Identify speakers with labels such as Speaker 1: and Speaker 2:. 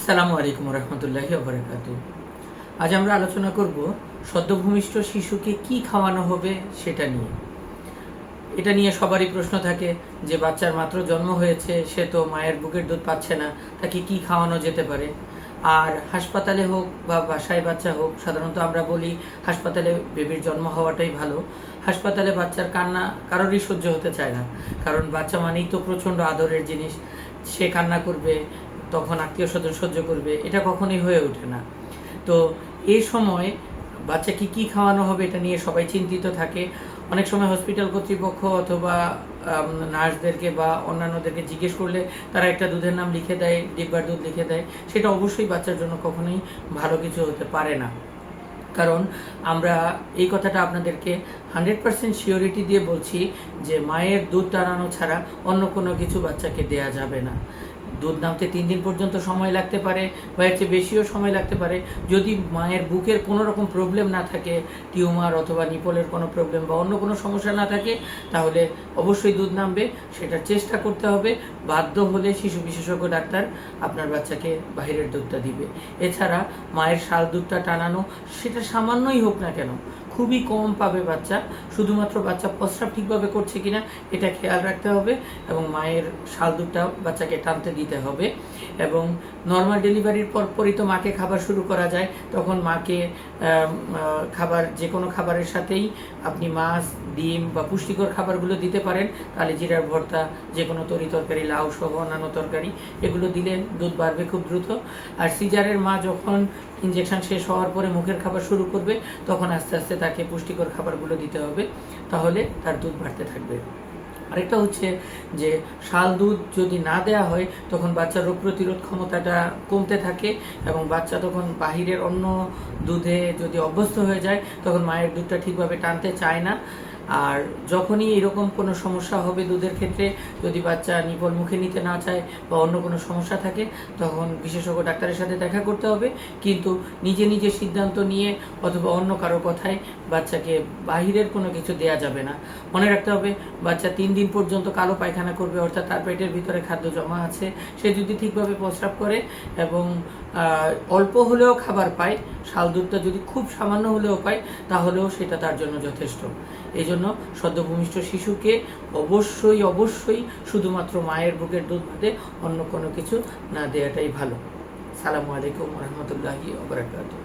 Speaker 1: আসসালামু আলাইকুম রহমতুল্লাহি ওয়া বারাকাতুহু। আজ আমরা আলোচনা করব সদ্যভূমিষ্ঠ শিশুকে কি খাওয়ানো হবে সেটা নিয়ে। এটা নিয়ে সবারই প্রশ্ন থাকে যে বাচ্চার মাত্র জন্ম হয়েছে, সে তো মায়ের বুকের দুধ পাচ্ছে না, তাকে কি খাওয়ানো যেতে পারে। আর হাসপাতালে হোক বা বাসায় বাচ্চা হোক, সাধারণত আমরা বলি হাসপাতালে বেবির জন্ম হওয়াটাই ভালো। হাসপাতালে বাচ্চার কান্না কারোরই সহ্য হতে চায় না, কারণ বাচ্চা মানেই তো প্রচণ্ড আদরের জিনিস। সে কান্না করবে, তখন আত্মীয় স্বজন সহ্য করবে, এটা কখনোই হয়ে ওঠে না। তো এই সময় বাচ্চাকে কি খাওয়ানো হবে এটা নিয়ে সবাই চিন্তিত থাকে। অনেক সময় হসপিটাল কর্তৃপক্ষ অথবা নার্সদেরকে বা অন্যান্যদেরকে জিজ্ঞেস করলে তারা একটা দুধের নাম লিখে দেয়, ডিব্বার দুধ লিখে দেয়। সেটা অবশ্যই বাচ্চার জন্য কখনোই ভালো কিছু হতে পারে না, কারণ আমরা এই কথাটা আপনাদেরকে 100% শিওরিটি দিয়ে বলছি যে মায়ের দুধ টানানো ছাড়া অন্য কোনো কিছু বাচ্চাকে দেয়া যাবে না। দুধ নামতে 3 দিন পর্যন্ত সময় লাগতে পারে বা এর চেয়ে বেশিও সময় লাগতে পারে। যদি মায়ের বুকের কোনো রকম প্রবলেম না থাকে, টিউমার অথবা নিপলের কোনো প্রবলেম বা অন্য কোনো সমস্যা না থাকে, তাহলে অবশ্যই দুধ নামবে। সেটার চেষ্টা করতে হবে। বাধ্য হলে শিশু বিশেষজ্ঞ ডাক্তার আপনার বাচ্চাকে বাহিরের দুধটা দিবে। এছাড়া মায়ের শাল দুধটা টানানো, সেটা সামান্যই হোক না কেন, খুবই কম পাবে বাচ্চা। শুধুমাত্র বাচ্চা প্রস্রাব ঠিকভাবে করছে কিনা এটা খেয়াল রাখতে হবে এবং মায়ের শাল দুধটা বাচ্চাকে টানতে দিতে হবে। এবং নর্মাল ডেলিভারির পরপরই তো মাকে খাবার শুরু করা যায়, তখন মাকে খাবার যে কোনো খাবারের সাথেই আপনি মাছ, ডিম বা পুষ্টিকর খাবারগুলো দিতে পারেন। কালি জিরার ভর্তা, যে কোনো তরি তরকারি, লাউ সহ অন্যান্য তরকারি, এগুলো দিলে দুধ বাড়বে খুব দ্রুত। আর সিজারের মা যখন ইনজেকশন শেষ হওয়ার পরে মুখের খাবার শুরু করবে, তখন আস্তে আস্তে তাকে পুষ্টিকর খাবারগুলো দিতে হবে, তাহলে তার দুধ বাড়তে থাকবে। আরেকটা হচ্ছে যে শাল দুধ যদি না দেওয়া হয়, তখন বাচ্চার রোগ প্রতিরোধ ক্ষমতাটা কমতে থাকে এবং বাচ্চা তখন বাহিরের অন্য দুধে যদি অভ্যস্ত হয়ে যায়, তখন মায়ের দুধটা ঠিকভাবে টানতে চায় না। আর যখনই এরকম কোনো সমস্যা হবে দুধের ক্ষেত্রে, যদি বাচ্চা নিপল মুখে নিতে না চায় বা অন্য কোনো সমস্যা থাকে, তখন বিশেষজ্ঞ ডাক্তারের সাথে দেখা করতে হবে। কিন্তু নিজে নিজে সিদ্ধান্ত নিয়ে অথবা অন্য কারো কথায় বাচ্চাকে বাহিরের কোনো কিছু দেয়া যাবে না। মনে রাখতে হবে, বাচ্চা 3 দিন পর্যন্ত কালো পায়খানা করবে, অর্থাৎ তার পেটের ভিতরে খাদ্য জমা আছে। সে যদি ঠিকভাবে প্রস্রাব করে এবং অল্প হলেও খাবার পায়, শাল দুধটা যদি খুব সামান্য হলেও পায়, তাহলেও সেটা তার জন্য যথেষ্ট। এই জন্য সদ্যভূমিষ্ঠ শিশুকে অবশ্যই অবশ্যই শুধুমাত্র মায়ের বুকের দুধ বাদে অন্য কোনো কিছু না দেওয়াটাই ভালো। আসসালামু আলাইকুম রহমতুল্লাহি ওয়া বারাকাতুহু।